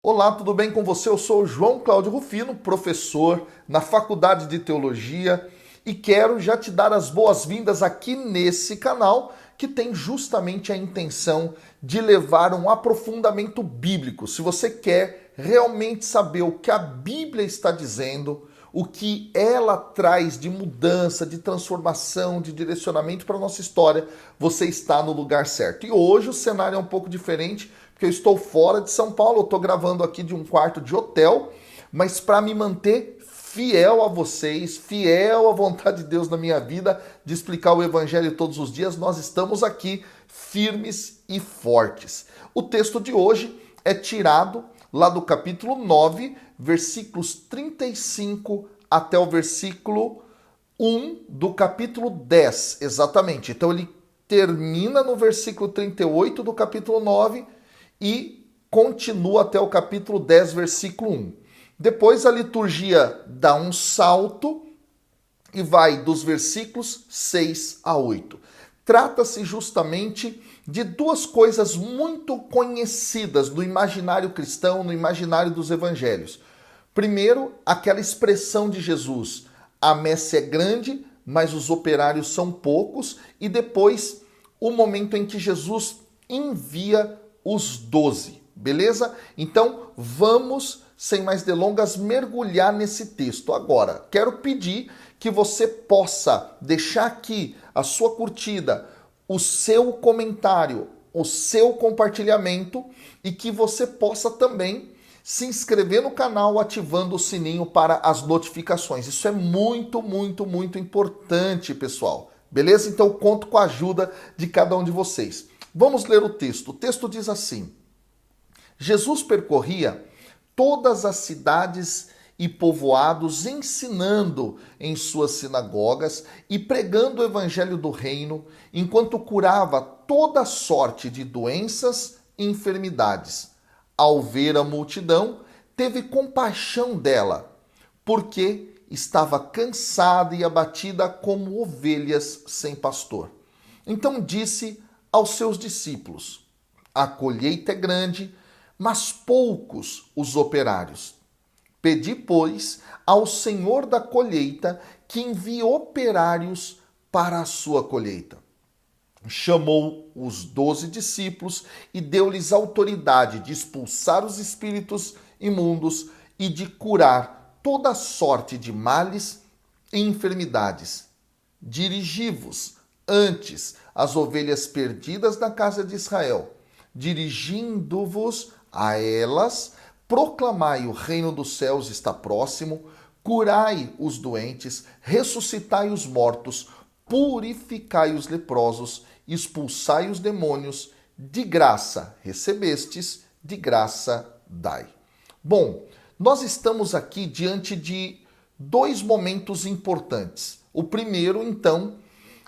Olá, tudo bem com você? Eu sou o João Cláudio Rufino, professor na Faculdade de Teologia e quero já te dar as boas-vindas aqui nesse canal que tem justamente a intenção de levar um aprofundamento bíblico. Se você quer realmente saber o que a Bíblia está dizendo, o que ela traz de mudança, de transformação, de direcionamento para a nossa história, você está no lugar certo. E hoje o cenário é um pouco diferente, porque eu estou fora de São Paulo, eu estou gravando aqui de um quarto de hotel, mas para me manter fiel a vocês, fiel à vontade de Deus na minha vida, de explicar o Evangelho todos os dias, nós estamos aqui firmes e fortes. O texto de hoje é tirado lá do capítulo 9, versículos 35 até o versículo 1 do capítulo 10, exatamente. Então ele termina no versículo 38 do capítulo 9 e continua até o capítulo 10, versículo 1. Depois a liturgia dá um salto e vai dos versículos 6 a 8. Trata-se justamente de duas coisas muito conhecidas no imaginário cristão, no imaginário dos evangelhos. Primeiro, aquela expressão de Jesus: a messe é grande, mas os operários são poucos. E depois, o momento em que Jesus envia os 12, beleza? Então, vamos, sem mais delongas, mergulhar nesse texto. Agora, quero pedir que você possa deixar aqui a sua curtida, o seu comentário, o seu compartilhamento e que você possa também se inscrever no canal ativando o sininho para as notificações. Isso é muito, muito, muito importante, pessoal. Beleza? Então, eu conto com a ajuda de cada um de vocês. Vamos ler o texto. O texto diz assim: Jesus percorria todas as cidades e povoados, ensinando em suas sinagogas e pregando o evangelho do reino, enquanto curava toda sorte de doenças e enfermidades. Ao ver a multidão, teve compaixão dela, porque estava cansada e abatida como ovelhas sem pastor. Então disse aos seus discípulos: a colheita é grande, mas poucos os operários. Pedi, pois, ao Senhor da colheita que envie operários para a sua colheita. Chamou os 12 discípulos e deu-lhes autoridade de expulsar os espíritos imundos e de curar toda sorte de males e enfermidades. Dirigi-vos antes as ovelhas perdidas na casa de Israel. Dirigindo-vos a elas, proclamai: o reino dos céus está próximo, curai os doentes, ressuscitai os mortos, purificai os leprosos, expulsai os demônios, de graça recebestes, de graça dai. Bom, nós estamos aqui diante de dois momentos importantes. O primeiro, então,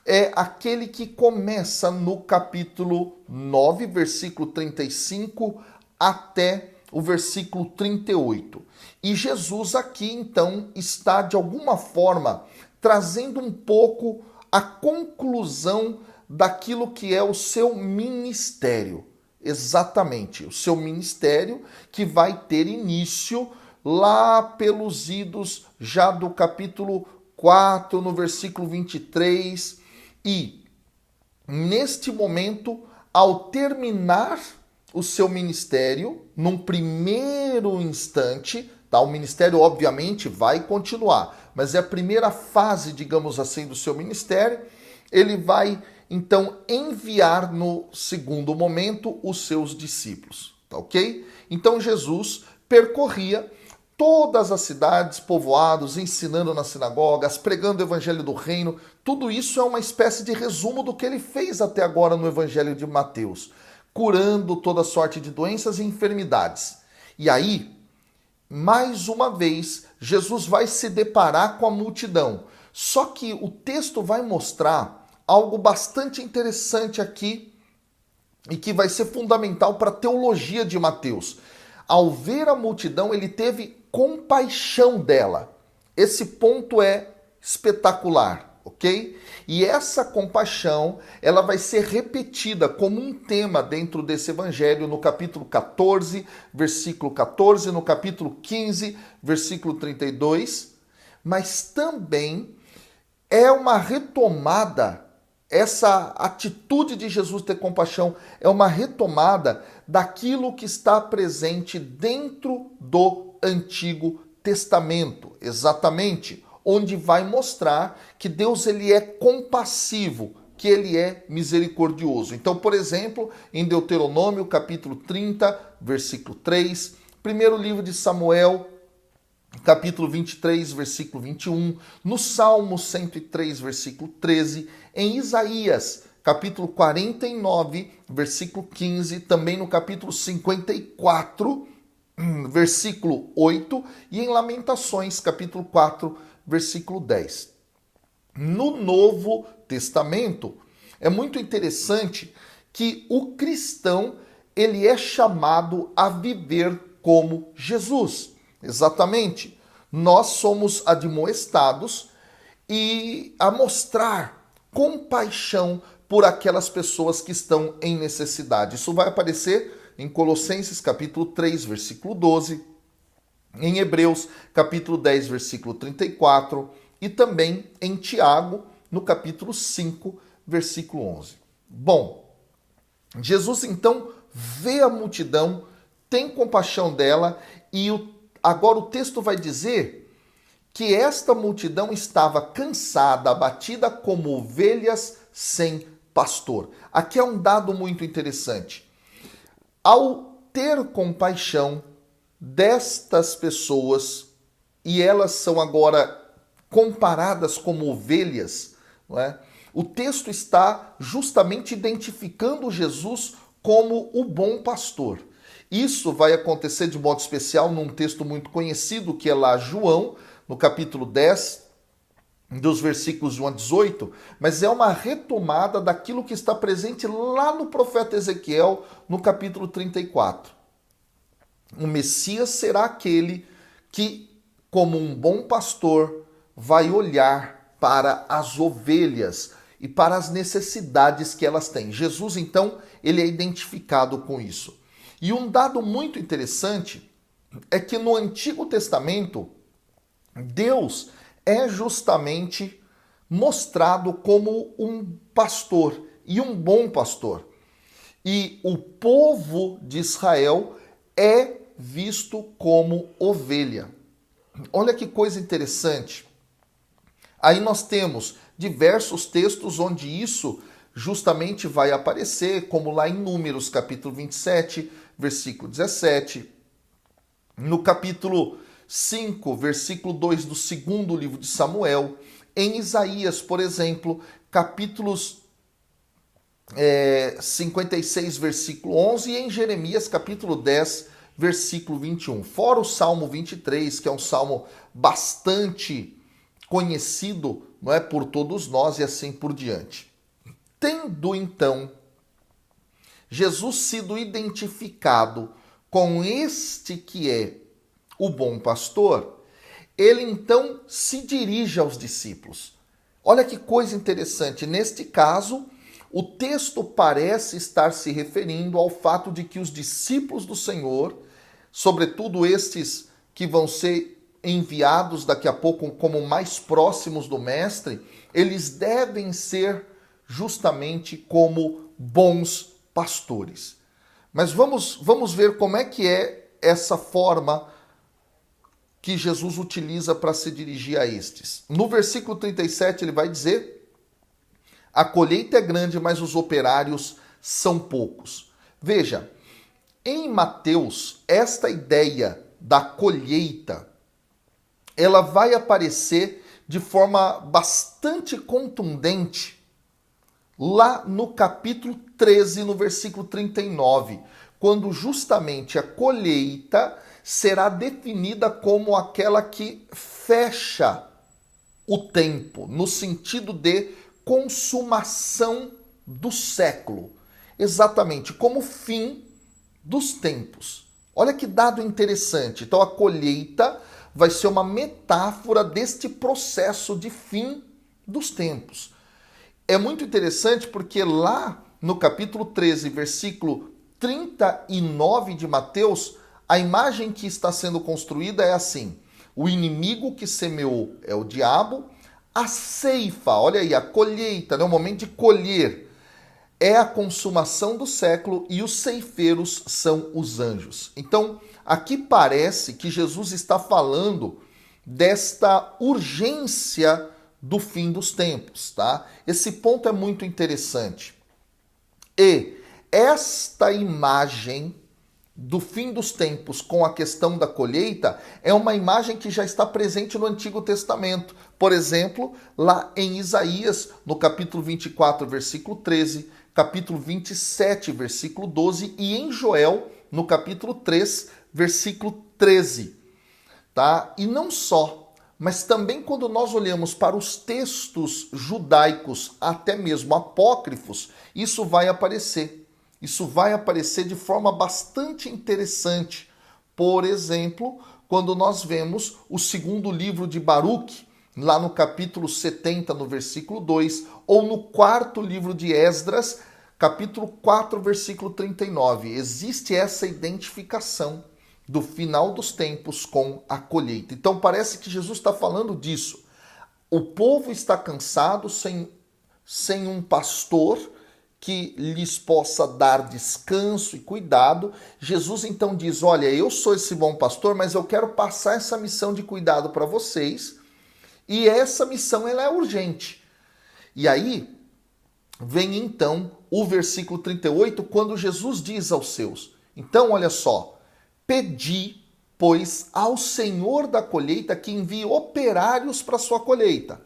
é aquele que começa no capítulo 9, versículo 35 até o versículo 38. E Jesus aqui, então, está de alguma forma trazendo um pouco a conclusão daquilo que é o seu ministério. Exatamente, o seu ministério que vai ter início lá pelos idos já do capítulo 4, no versículo 23. E, neste momento, ao terminar o seu ministério, num primeiro instante, tá? O ministério obviamente vai continuar, mas é a primeira fase, digamos assim, do seu ministério. Ele vai então enviar no segundo momento os seus discípulos, tá ok? Então Jesus percorria todas as cidades, povoados, ensinando nas sinagogas, pregando o evangelho do reino. Tudo isso é uma espécie de resumo do que ele fez até agora no evangelho de Mateus, curando toda sorte de doenças e enfermidades. E aí, mais uma vez, Jesus vai se deparar com a multidão. Só que o texto vai mostrar algo bastante interessante aqui e que vai ser fundamental para a teologia de Mateus. Ao ver a multidão, ele teve compaixão dela. Esse ponto é espetacular, ok? ok? E essa compaixão, ela vai ser repetida como um tema dentro desse evangelho no capítulo 14, versículo 14, no capítulo 15, versículo 32, mas também é uma retomada, essa atitude de Jesus ter compaixão é uma retomada daquilo que está presente dentro do Antigo Testamento, exatamente, onde vai mostrar que Deus ele é compassivo, que ele é misericordioso. Então, por exemplo, em Deuteronômio, capítulo 30, versículo 3, primeiro livro de Samuel, capítulo 23, versículo 21, no Salmo 103, versículo 13, em Isaías, capítulo 49, versículo 15, também no capítulo 54, versículo 8, e em Lamentações, capítulo 4, versículo 10. No Novo Testamento, é muito interessante que o cristão, ele é chamado a viver como Jesus. Exatamente. Nós somos admoestados e a mostrar compaixão por aquelas pessoas que estão em necessidade. Isso vai aparecer em Colossenses capítulo 3, versículo 12, em Hebreus capítulo 10, versículo 34 e também em Tiago, no capítulo 5, versículo 11. Bom, Jesus então vê a multidão, tem compaixão dela e agora o texto vai dizer que esta multidão estava cansada, abatida como ovelhas sem pastor. Aqui é um dado muito interessante. Ao ter compaixão destas pessoas, e elas são agora comparadas como ovelhas, não é? O texto está justamente identificando Jesus como o bom pastor. Isso vai acontecer de modo especial num texto muito conhecido, que é lá João, no capítulo 10, dos versículos 1 a 18, mas é uma retomada daquilo que está presente lá no profeta Ezequiel, no capítulo 34. O Messias será aquele que, como um bom pastor, vai olhar para as ovelhas e para as necessidades que elas têm. Jesus, então, ele é identificado com isso. E um dado muito interessante é que no Antigo Testamento, Deus é justamente mostrado como um pastor e um bom pastor. E o povo de Israel é visto como ovelha. Olha que coisa interessante. Aí nós temos diversos textos onde isso justamente vai aparecer, como lá em Números, capítulo 27, versículo 17, no capítulo 5, versículo 2 do segundo livro de Samuel, em Isaías, por exemplo, capítulos 56, versículo 11, e em Jeremias, capítulo 10, versículo 21. Fora o Salmo 23, que é um salmo bastante conhecido, não é, por todos nós e assim por diante. Tendo, então, Jesus sido identificado com este que é o bom pastor, ele então se dirige aos discípulos. Olha que coisa interessante. Neste caso, o texto parece estar se referindo ao fato de que os discípulos do Senhor, sobretudo estes que vão ser enviados daqui a pouco como mais próximos do Mestre, eles devem ser justamente como bons pastores. Mas vamos ver como é que é essa forma que Jesus utiliza para se dirigir a estes. No versículo 37 ele vai dizer: a colheita é grande, mas os operários são poucos. Veja, em Mateus, esta ideia da colheita, ela vai aparecer de forma bastante contundente lá no capítulo 13, no versículo 39, quando justamente a colheita será definida como aquela que fecha o tempo, no sentido de consumação do século, exatamente como fim dos tempos. Olha que dado interessante. Então a colheita vai ser uma metáfora deste processo de fim dos tempos. É muito interessante porque lá no capítulo 13, versículo 39 de Mateus, a imagem que está sendo construída é assim: o inimigo que semeou é o diabo, a ceifa, olha aí, a colheita, né, o momento de colher, é a consumação do século e os ceifeiros são os anjos. Então, aqui parece que Jesus está falando desta urgência do fim dos tempos, tá? Esse ponto é muito interessante. E esta imagem do fim dos tempos com a questão da colheita é uma imagem que já está presente no Antigo Testamento. Por exemplo, lá em Isaías, no capítulo 24, versículo 13, capítulo 27, versículo 12, e em Joel, no capítulo 3, versículo 13. Tá? E não só, mas também quando nós olhamos para os textos judaicos, até mesmo apócrifos, isso vai aparecer. Isso vai aparecer de forma bastante interessante. Por exemplo, quando nós vemos o segundo livro de Baruque, lá no capítulo 70, no versículo 2, ou no quarto livro de Esdras, capítulo 4, versículo 39. Existe essa identificação do final dos tempos com a colheita. Então parece que Jesus está falando disso. O povo está cansado sem um pastor que lhes possa dar descanso e cuidado. Jesus então diz: olha, eu sou esse bom pastor, mas eu quero passar essa missão de cuidado para vocês, e essa missão ela é urgente. E aí vem então o versículo 38, quando Jesus diz aos seus: então olha só, pedi, pois, ao Senhor da colheita que envie operários para a sua colheita.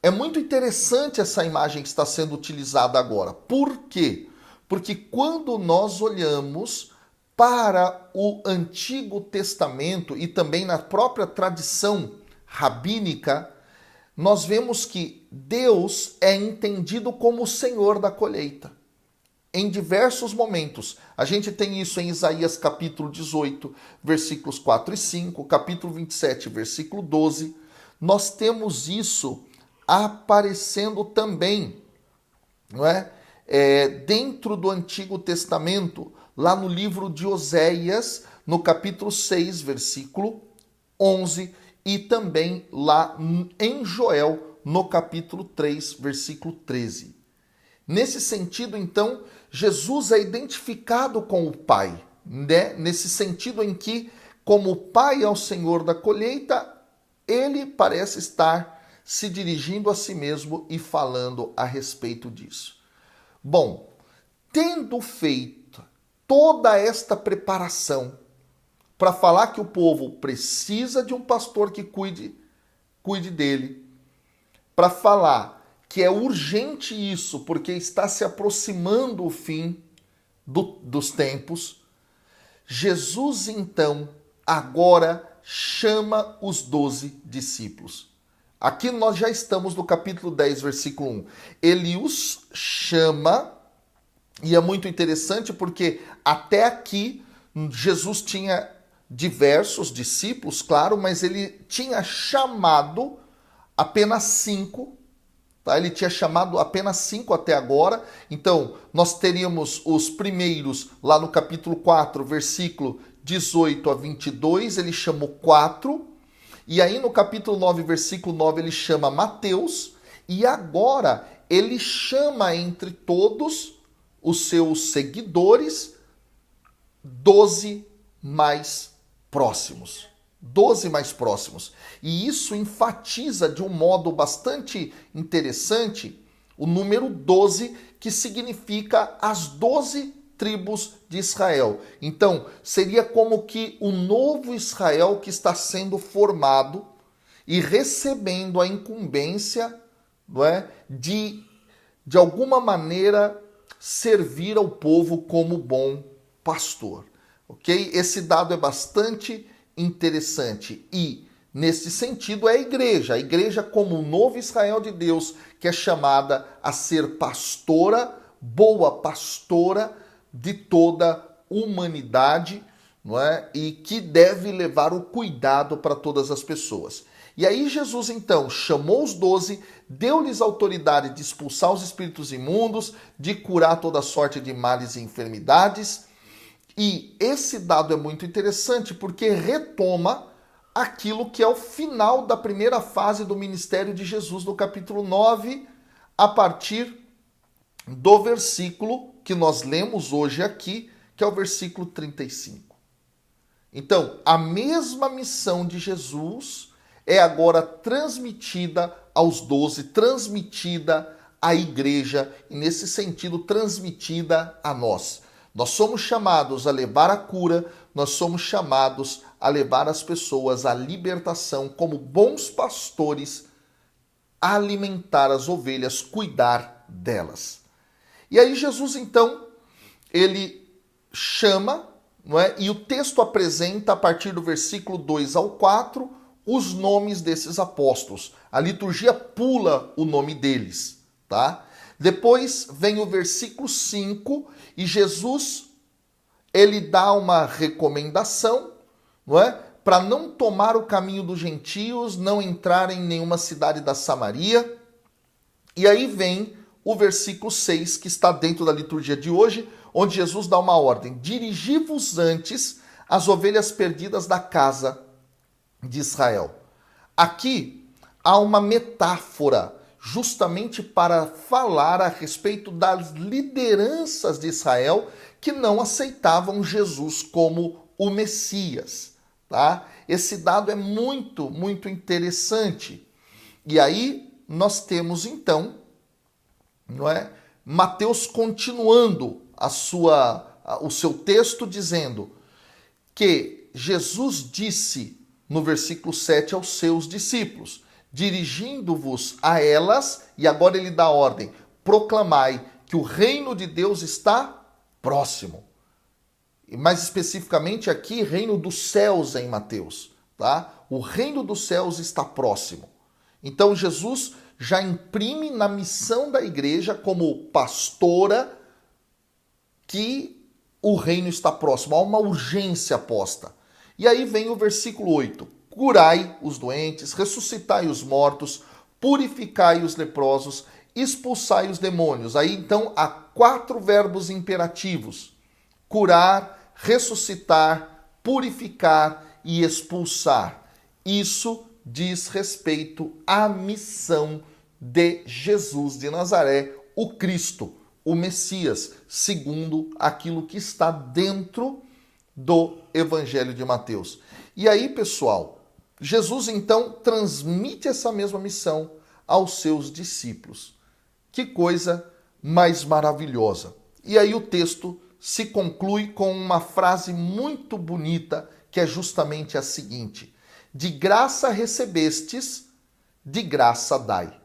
É muito interessante essa imagem que está sendo utilizada agora. Por quê? Porque quando nós olhamos para o Antigo Testamento e também na própria tradição rabínica, nós vemos que Deus é entendido como o Senhor da colheita. Em diversos momentos. A gente tem isso em Isaías capítulo 18, versículos 4 e 5, capítulo 27, versículo 12. Nós temos isso aparecendo também, não é? Dentro do Antigo Testamento, lá no livro de Oséias, no capítulo 6, versículo 11, e também lá em Joel, no capítulo 3, versículo 13. Nesse sentido, então, Jesus é identificado com o Pai, né? Nesse sentido em que, como o Pai é o Senhor da colheita, ele parece estar se dirigindo a si mesmo e falando a respeito disso. Bom, tendo feito toda esta preparação para falar que o povo precisa de um pastor que cuide dele, para falar que é urgente isso, porque está se aproximando o fim dos tempos, Jesus então agora chama os 12 discípulos. Aqui nós já estamos no capítulo 10, versículo 1. Ele os chama, e é muito interessante porque até aqui Jesus tinha diversos discípulos, claro, mas ele tinha chamado apenas 5. Tá? Ele tinha chamado apenas 5 até agora. Então, nós teríamos os primeiros lá no capítulo 4, versículo 18 a 22, ele chamou 4. E aí no capítulo 9, versículo 9, ele chama Mateus. E agora ele chama entre todos os seus seguidores 12 mais próximos. 12 mais próximos. E isso enfatiza de um modo bastante interessante o número 12, que significa as 12 tribos de Israel. Então, seria como que o novo Israel que está sendo formado e recebendo a incumbência, não é, de alguma maneira servir ao povo como bom pastor. Ok? Esse dado é bastante interessante e, nesse sentido, é a igreja como o novo Israel de Deus, que é chamada a ser pastora, boa pastora de toda a humanidade, não é? E que deve levar o cuidado para todas as pessoas. E aí Jesus então chamou os 12, deu-lhes autoridade de expulsar os espíritos imundos, de curar toda sorte de males e enfermidades. E esse dado é muito interessante porque retoma aquilo que é o final da primeira fase do ministério de Jesus no capítulo 9, a partir do versículo que nós lemos hoje aqui, que é o versículo 35. Então, a mesma missão de Jesus é agora transmitida aos 12, transmitida à igreja e, nesse sentido, transmitida a nós. Nós somos chamados a levar a cura, nós somos chamados a levar as pessoas à libertação como bons pastores, a alimentar as ovelhas, cuidar delas. E aí Jesus, então, ele chama, não é? E o texto apresenta, a partir do versículo 2 ao 4, os nomes desses apóstolos. A liturgia pula o nome deles, tá? Depois vem o versículo 5 e Jesus, ele dá uma recomendação, não é? Para não tomar o caminho dos gentios, não entrar em nenhuma cidade da Samaria. E aí vem o versículo 6, que está dentro da liturgia de hoje, onde Jesus dá uma ordem: dirigi-vos antes às ovelhas perdidas da casa de Israel. Aqui há uma metáfora justamente para falar a respeito das lideranças de Israel que não aceitavam Jesus como o Messias, tá? Esse dado é muito, muito interessante. E aí nós temos então, não é, Mateus continuando o seu texto dizendo que Jesus disse no versículo 7 aos seus discípulos, dirigindo-vos a elas, e agora ele dá ordem: proclamai que o reino de Deus está próximo. E mais especificamente aqui, reino dos céus em Mateus, tá? O reino dos céus está próximo. Então Jesus já imprime na missão da igreja como pastora que o reino está próximo, há uma urgência posta. E aí vem o versículo 8: curai os doentes, ressuscitai os mortos, purificai os leprosos, expulsai os demônios. Aí então há 4 verbos imperativos: curar, ressuscitar, purificar e expulsar. Isso diz respeito à missão de Jesus de Nazaré, o Cristo, o Messias, segundo aquilo que está dentro do Evangelho de Mateus. E aí, pessoal, Jesus então transmite essa mesma missão aos seus discípulos. Que coisa mais maravilhosa! E aí o texto se conclui com uma frase muito bonita, que é justamente a seguinte: de graça recebestes, de graça dai.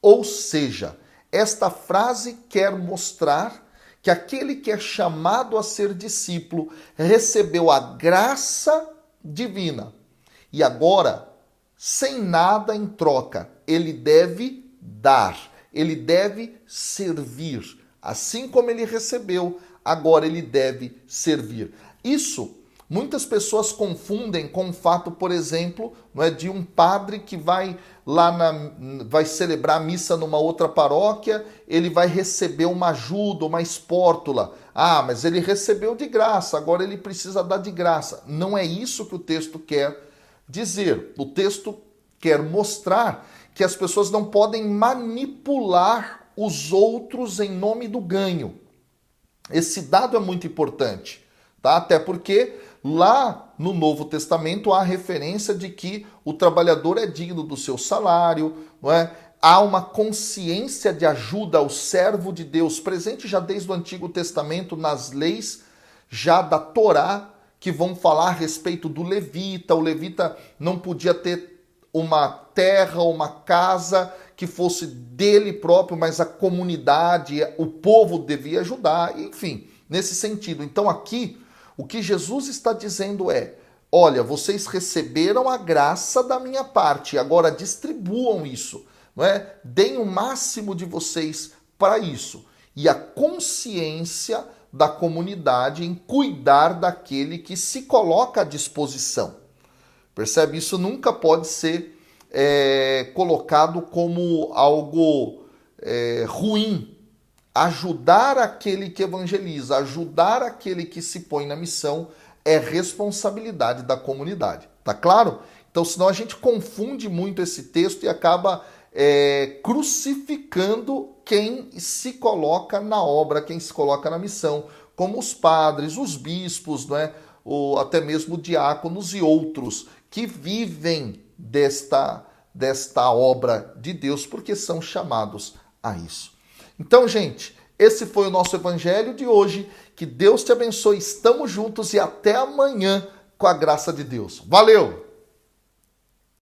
Ou seja, esta frase quer mostrar que aquele que é chamado a ser discípulo recebeu a graça divina. E agora, sem nada em troca, ele deve dar, ele deve servir. Assim como ele recebeu, agora ele deve servir. Isso muitas pessoas confundem com o fato, por exemplo, não é, de um padre que vai vai celebrar a missa numa outra paróquia, ele vai receber uma ajuda, uma espórtula. Ah, mas ele recebeu de graça, agora ele precisa dar de graça. Não é isso que o texto quer dizer. O texto quer mostrar que as pessoas não podem manipular os outros em nome do ganho. Esse dado é muito importante, tá? Até porque lá no Novo Testamento há a referência de que o trabalhador é digno do seu salário, não é? Há uma consciência de ajuda ao servo de Deus, presente já desde o Antigo Testamento nas leis já da Torá, que vão falar a respeito do levita. O levita não podia ter uma terra, uma casa que fosse dele próprio, mas a comunidade, o povo devia ajudar, enfim, nesse sentido. Então aqui, o que Jesus está dizendo é: olha, vocês receberam a graça da minha parte, agora distribuam isso, não é? Deem o máximo de vocês para isso. E a consciência da comunidade em cuidar daquele que se coloca à disposição. Percebe? Isso nunca pode ser colocado como algo ruim. Ajudar aquele que evangeliza, ajudar aquele que se põe na missão é responsabilidade da comunidade. Tá claro? Então, senão a gente confunde muito esse texto e acaba crucificando quem se coloca na obra, quem se coloca na missão, como os padres, os bispos, não é? Ou até mesmo diáconos e outros que vivem desta obra de Deus porque são chamados a isso. Então, gente, esse foi o nosso evangelho de hoje. Que Deus te abençoe. Estamos juntos e até amanhã com a graça de Deus. Valeu!